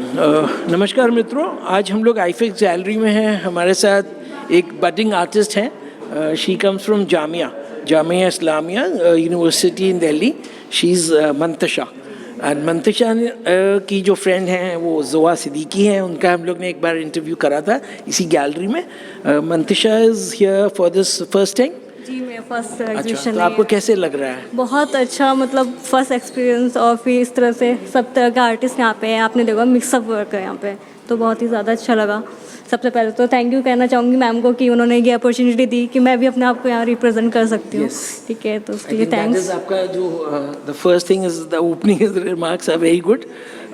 नमस्कार मित्रों, आज हम लोग आईफिक्स गैलरी में हैं। हमारे साथ एक बडिंग आर्टिस्ट हैं। She comes from Jamia Islamia university in Delhi. She is Mantasha. And Mantasha की जो फ्रेंड हैं वो जोआ सिद्दीकी हैं। उनका हम लोग ने एक बार इंटरव्यू करा था इसी गैलरी में। Mantasha is here for this first time. जी, मेरा फर्स्ट अच्छा, एग्जीबिशन तो आपको कैसे लग रहा है? बहुत अच्छा, मतलब फर्स्ट एक्सपीरियंस। और फिर इस तरह से सब तरह के आर्टिस्ट यहाँ पे हैं। आपने देखा मिक्सअप वर्क है यहाँ पे, तो बहुत ही ज़्यादा अच्छा लगा। सबसे पहले तो थैंक यू कहना चाहूँगी मैम को कि उन्होंने ये अपॉर्चुनिटी दी कि मैं भी अपने आप को यहाँ रिप्रेजेंट कर सकती हूँ। ठीक है, तो उसके लिए थैंक्स। आपका जो the first thing is the opening remarks are very good.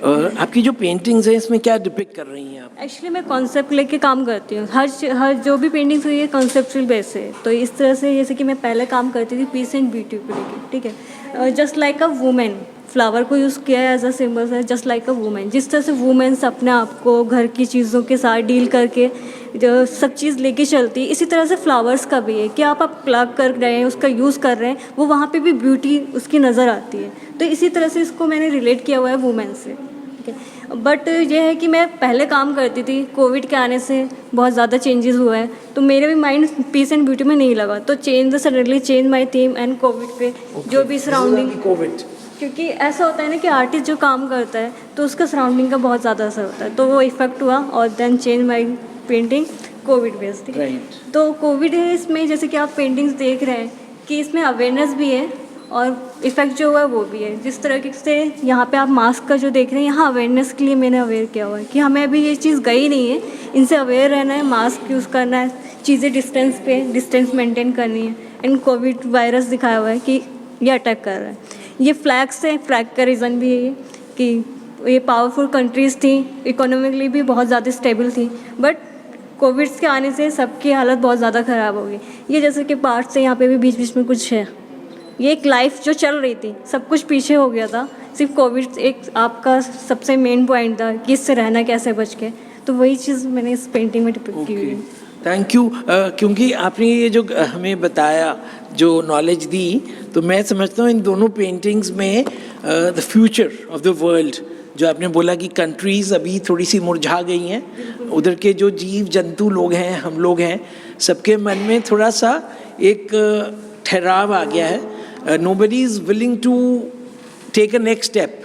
आपकी जो पेंटिंग्स हैं इसमें क्या डिपिक्ट कर रही हैं आप? एक्चुअली मैं कॉन्सेप्ट लेके काम करती हूँ। हर जो भी पेंटिंग्स हुई है कॉन्सेप्चुअल बेस है। तो इस तरह से जैसे कि मैं पहले काम करती थी पीस एंड ब्यूटी को लेके, ठीक है। Just like a women, flower को यूज़ किया है एज अ सिम्बल है, जस्ट लाइक अ वुमेन। जिस तरह से वुमेन्स अपने आप को घर की चीज़ों के साथ डील करके जो सब चीज़ लेके चलती है, इसी तरह से फ्लावर्स का भी है कि आप प्लग कर रहे हैं, उसका यूज़ कर रहे हैं, वो वहाँ पे भी ब्यूटी उसकी नज़र आती है। तो इसी तरह से इसको मैंने रिलेट किया हुआ है वुमेन से, ठीक है। बट ये है कि मैं पहले काम करती थी, कोविड के आने से बहुत ज़्यादा चेंजेस हुआ है, तो मेरे भी माइंड पीस एंड ब्यूटी में नहीं लगा। तो suddenly change my theme and Covid पे जो भी सराउंडिंग, क्योंकि ऐसा होता है ना कि आर्टिस्ट जो काम करता है तो उसका सराउंडिंग का बहुत ज़्यादा असर होता है, तो वो इफेक्ट हुआ और then change my painting covid based, ठीक है। तो कोविड है इसमें, जैसे कि आप पेंटिंग्स देख रहे हैं कि इसमें अवेयरनेस भी है और इफ़ेक्ट जो हुआ है वो भी है। जिस तरह से यहाँ पे आप मास्क का जो देख रहे हैं, यहाँ अवेयरनेस के लिए मैंने अवेयर किया हुआ है कि हमें अभी ये चीज़ गई नहीं है, इनसे अवेयर रहना है, मास्क यूज़ करना है, चीज़ें डिस्टेंस मेंटेन करनी है। एंड कोविड वायरस दिखाया हुआ है कि ये अटैक कर रहा है। ये फ्लैग्स है, फ्लैग का रीज़न भी है कि ये पावरफुल कंट्रीज़ थी, इकोनॉमिकली भी बहुत ज़्यादा स्टेबल थी, बट कोविड के आने से सबकी हालत बहुत ज़्यादा ख़राब हो गई। ये जैसे कि पार्ट्स है, यहाँ पे भी बीच बीच में कुछ है। ये एक लाइफ जो चल रही थी, सब कुछ पीछे हो गया था, सिर्फ कोविड एक आपका सबसे मेन पॉइंट था कि इससे रहना कैसे बच के। तो वही चीज़ मैंने इस पेंटिंग में डिपिक्ट की हुई है। Thank you. क्योंकि आपने ये जो हमें बताया, जो नॉलेज दी, तो मैं समझता हूँ इन दोनों पेंटिंग्स में the future of the world, जो आपने बोला कि कंट्रीज़ अभी थोड़ी सी मुरझा गई हैं, उधर के जो जीव जंतु लोग हैं, हम लोग हैं, सबके मन में थोड़ा सा एक ठहराव आ गया है। Nobody is willing to take a next step.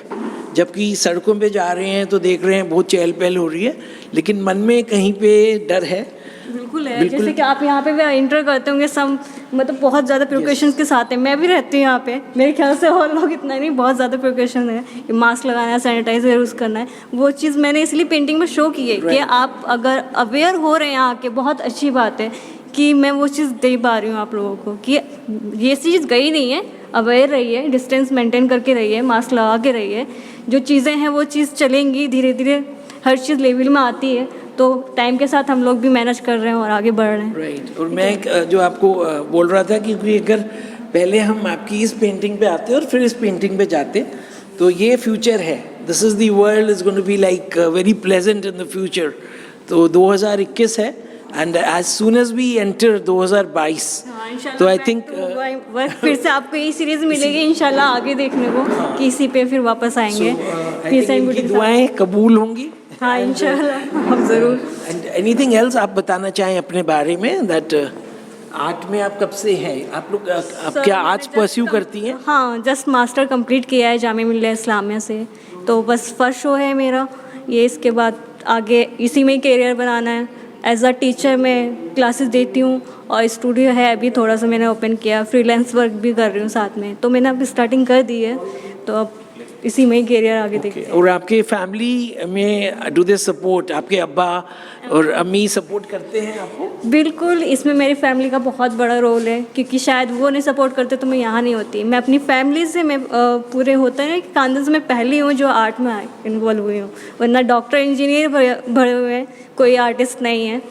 जबकि सड़कों पे जा रहे हैं तो देख रहे हैं बहुत चहल पहल हो रही है, लेकिन मन में कहीं पे डर है। बिल्कुल है। जैसे कि आप यहाँ पे भी इंटर करते होंगे, सब मतलब बहुत ज़्यादा प्रिकॉशंस के साथ है। मैं भी रहती हूँ यहाँ पे, मेरे ख्याल से और लोग इतना नहीं, बहुत ज़्यादा प्रिकॉशन है कि मास्क लगाना है, सैनिटाइजर यूज़ करना है। वो चीज़ मैंने इसलिए पेंटिंग में शो की है कि आप अगर अवेयर हो रहे हैं यहाँ के, बहुत अच्छी बात है कि मैं वो चीज़ दे पा रही हूँ आप लोगों को कि ये चीज़ गई नहीं है, अवेयर रहिए, डिस्टेंस मेंटेन करके रहिए, मास्क लगा के रहिए। जो चीज़ें हैं वो चीज़ चलेंगी, धीरे धीरे हर चीज़ लेवल में आती है, तो टाइम के साथ हम लोग भी मैनेज कर रहे हैं और आगे बढ़ रहे हैं। राइट। और मैं जो आपको बोल रहा था कि अगर पहले हम आपकी इस पेंटिंग पे आते और फिर इस पेंटिंग पे जाते, तो ये फ्यूचर है, this is the world is going to be like very pleasant in the future. तो 2021 है and as soon as we enter 2022, तो आई थिंक फिर से आपको यही सीरीज मिलेगी इंशाल्लाह आगे देखने को कि इसी पे फिर वापस आएंगे। दुआएं कबूल होंगी। हाँ इंशाल्लाह, हम ज़रूर। एंड एनीथिंग एल्स आप बताना चाहें अपने बारे में, दैट आर्ट में आप कब से हैं? आप लोग आप क्या आर्ट्स परस्यू करती हैं? हाँ, जस्ट मास्टर कंप्लीट किया है जामिया मिल्लिया इस्लामिया से, तो बस फर्स्ट शो है मेरा ये। इसके बाद आगे इसी में करियर बनाना है। एज अ टीचर मैं क्लासेस देती हूँ और स्टूडियो है अभी थोड़ा सा मैंने ओपन किया, फ्रीलांस वर्क भी कर रही हूँ साथ में, तो मैंने अब स्टार्टिंग कर दी है, तो अब इसी में ही करियर आगे देखते हैं। और आपके फैमिली में डू दे सपोर्ट? आपके अब्बा और अम्मी सपोर्ट करते हैं आपको? बिल्कुल, इसमें मेरी फैमिली का बहुत बड़ा रोल है, क्योंकि शायद वो नहीं सपोर्ट करते तो मैं यहाँ नहीं होती। मैं अपनी फैमिली से मैं पूरे होता है कि खानदान से मैं पहली हूँ जो आर्ट में इन्वॉल्व हुई हूँ, वरना डॉक्टर इंजीनियर भरे हुए हैं, कोई आर्टिस्ट नहीं है।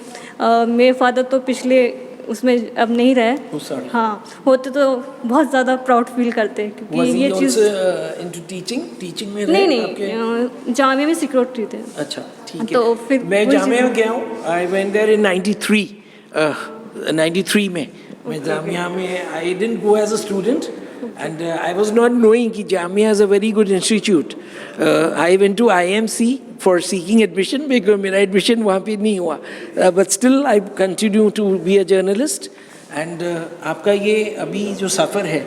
मेरे फादर तो पिछले उसमें अब नहीं रहे। हाँ, होते तो बहुत ज़्यादा प्राउड फील करते, क्योंकि ये चीज़ इनटू टीचिंग में नहीं, जामिया में सिक्योरिटी थे। अच्छा, ठीक है। तो फिर मैं जामिया में गया हूँ, आई वेंट देयर इन 93 में। मैं जामिया में, I didn't go as a student and I was not knowing कि Jamia is a very good institute. I went to IMC for seeking admission, because मेरा admission वहाँ पे नहीं हुआ. But still I continue to be a journalist. And आपका ये अभी जो सफ़र है,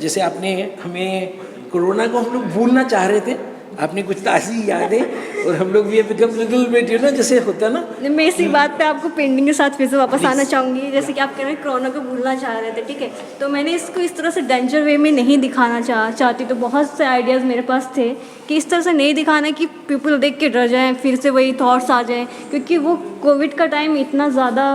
जैसे आपने हमें कोरोना को हम लोग भूलना चाह रहे थे, आपने कुछ ताज़ी यादें, और हम लोग भी become little bit, you know, जैसे होता है ना. मैं इसी बात पे आपको पेंटिंग के साथ फिर से वापस आना चाहूँगी. जैसे कि आप कह रहे हैं कोरोना को भूलना चाह रहे थे, ठीक है, तो मैंने इसको इस तरह से डेंजर वे में नहीं दिखाना चाहती. तो बहुत से आइडियाज़ मेरे पास थे कि इस तरह से नहीं दिखाना कि पीपल देख के डर जाएँ, फिर से वही थॉट्स आ जाएँ, क्योंकि वो कोविड का टाइम इतना ज़्यादा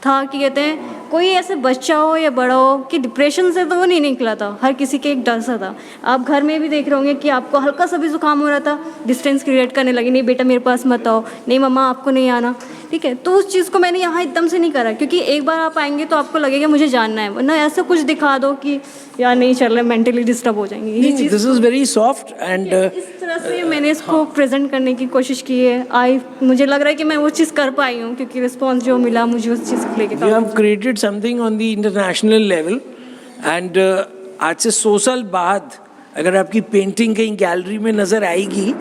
था कि कहते हैं कोई ऐसे बच्चा हो या बड़ा हो कि डिप्रेशन से तो वो नहीं निकला था, हर किसी के एक डर सा था. आप घर में भी देख रहे होंगे कि आपको हल्का सा भी जुकाम हो रहा था, डिस्टेंस क्रिएट करने लगे, नहीं बेटा मेरे पास मत आओ, नहीं मम्मा आपको नहीं आना, ठीक है. तो उस चीज़ को मैंने यहाँ एकदम से नहीं करा, क्योंकि एक बार आप आएंगे तो आपको लगेगा मुझे जानना है, वरना ऐसा कुछ दिखा दो कि यार नहीं चल रहा, मेंटली डिस्टर्ब हो जाएंगे. ये चीज़ this is very soft and इस तरह से मैंने इसको प्रेजेंट करने की कोशिश की है. मुझे लग रहा है कि मैं वो चीज़ कर पाई हूँ, क्योंकि रिस्पॉन्स जो मिला मुझे उस चीज़ को लेके. You have created something on the international level, and आज से 100 साल बाद अगर आपकी पेंटिंग कहीं गैलरी में नज़र आएगी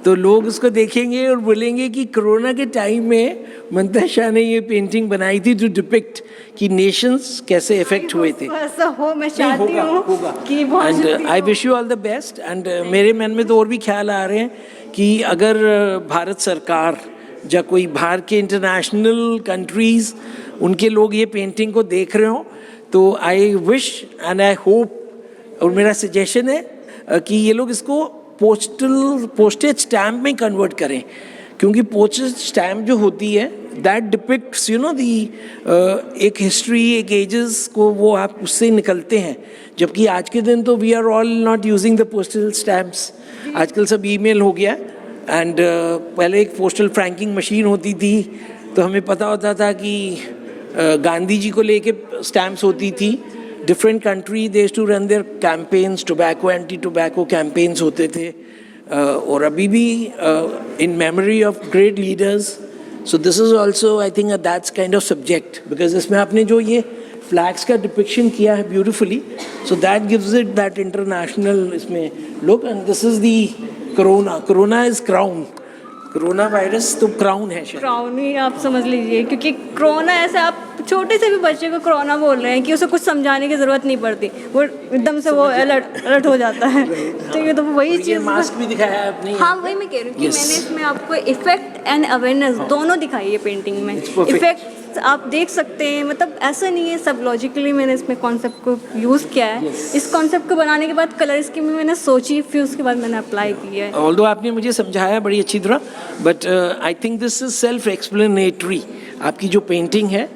तो लोग उसको देखेंगे और बोलेंगे कि कोरोना के टाइम में मंता शाह ने ये पेंटिंग बनाई थी टू डिपिक्ट कि नेशंस कैसे इफेक्ट हुए थे. ऐसा हो मैं चाहती हूँ कि बहुत. And I wish you all the best. And मेरे मन में तो और भी ख्याल आ रहे हैं कि अगर भारत सरकार या कोई बाहर के इंटरनेशनल कंट्रीज़ उनके लोग ये पेंटिंग को देख रहे हो तो I wish and I hope, और मेरा सजेशन है कि ये लोग इसको पोस्टेज स्टैम्प में कन्वर्ट करें, क्योंकि पोस्टेज स्टैम्प जो होती है that depicts you know the एक हिस्ट्री, एक एजेस को वो आप उससे निकलते हैं. जबकि आज के दिन तो we are all not using the postal stamps, आजकल सब ईमेल हो गया. एंड पहले एक पोस्टल फ्रैंकिंग मशीन होती थी तो हमें पता होता था कि गांधी जी को लेके स्टैम्प्स होती थी. Different country they to run their campaigns, tobacco anti tobacco campaigns होते थे. और अभी भी in memory of great leaders. So this is also I think that's kind of subject, because इसमें आपने जो ये फ्लैग्स का डिपिक्शन किया है beautifully, so that gives it that international इसमें look. And this is the corona is crown. Corona virus तो crown है, क्राउन ही आप समझ लीजिए, क्योंकि कोरोना ऐसे आप छोटे से भी बच्चे को कोरोना बोल रहे हैं कि उसे कुछ समझाने की ज़रूरत नहीं पड़ती, वो एकदम से वो अलर्ट हो जाता है. ठीक है, तो वही चीज़. मास्क भी दिखाया आपने. हाँ, वही मैं कह रही हूँ कि मैंने इसमें आपको इफेक्ट एंड अवेयरनेस दोनों दिखाई है पेंटिंग में. इफेक्ट आप देख सकते हैं, मतलब ऐसा नहीं है, सब लॉजिकली मैंने इसमें कॉन्सेप्ट को यूज़ किया है. इस कॉन्सेप्ट को बनाने के बाद कलर स्कीम में मैंने सोची, फिर उसके बाद मैंने अप्लाई किया है. ऑल्दो आपने मुझे समझाया बड़ी अच्छी तरह, but I think this is self explanatory. आपकी जो पेंटिंग है,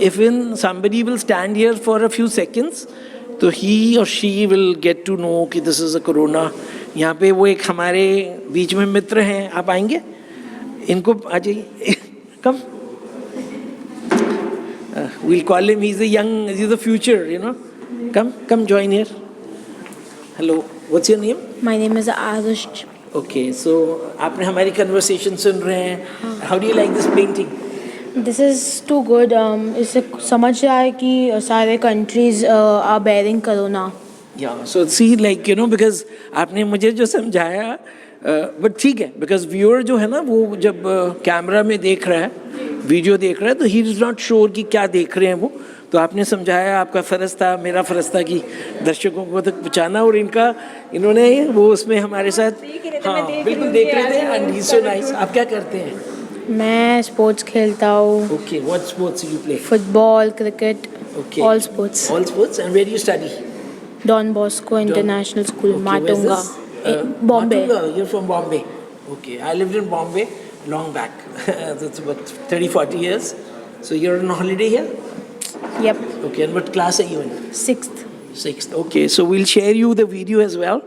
if in somebody will stand here for a few seconds तो ही और she will get to know कि दिस इज़ अ कोरोना. यहाँ पे वो एक हमारे बीच में मित्र हैं, आप आएंगे, इनको आ जाइए, कम. We'll call him, he's the future, you know. Come join here. Hello, what's your name? My name is Arush. Okay, so आपने हमारी conversation सुन रहे हैं. How do you like this painting? This is too good. इससे समझ रहा है कि सारे countries are bearing corona. Yeah, so see, like you know, because आपने मुझे जो समझाया, बट ठीक है, बिकॉज व्यूअर जो है ना वो जब कैमरा में देख रहा है, वीडियो देख रहा है, तो ही इज़ नॉट श्योर कि क्या देख रहे हैं वो. तो आपने समझाया, आपका फ़र्ज़ था, मेरा फ़र्ज़ था कि दर्शकों को तक पहुँचाना, और इन्होंने वो उसमें हमारे साथ बिल्कुल देख रहे थे. And he so nice. आप क्या करते हैं? मैं स्पोर्ट्स खेलता हूँ. Okay, what sports you play? Football, cricket, all sports. And where you study? Don Bosco international school, Matunga, Bombay. You're from Bombay. Okay, I lived in Bombay long back. That's about 30-40 years. So you're on holiday here? Yep. Okay, and what class are you in? 6th. 6th. Okay, so we'll share you the video as well,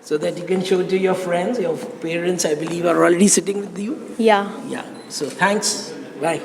so that you can show it to your friends. Your parents, I believe, are already sitting with you. Yeah. Yeah. So thanks. Bye.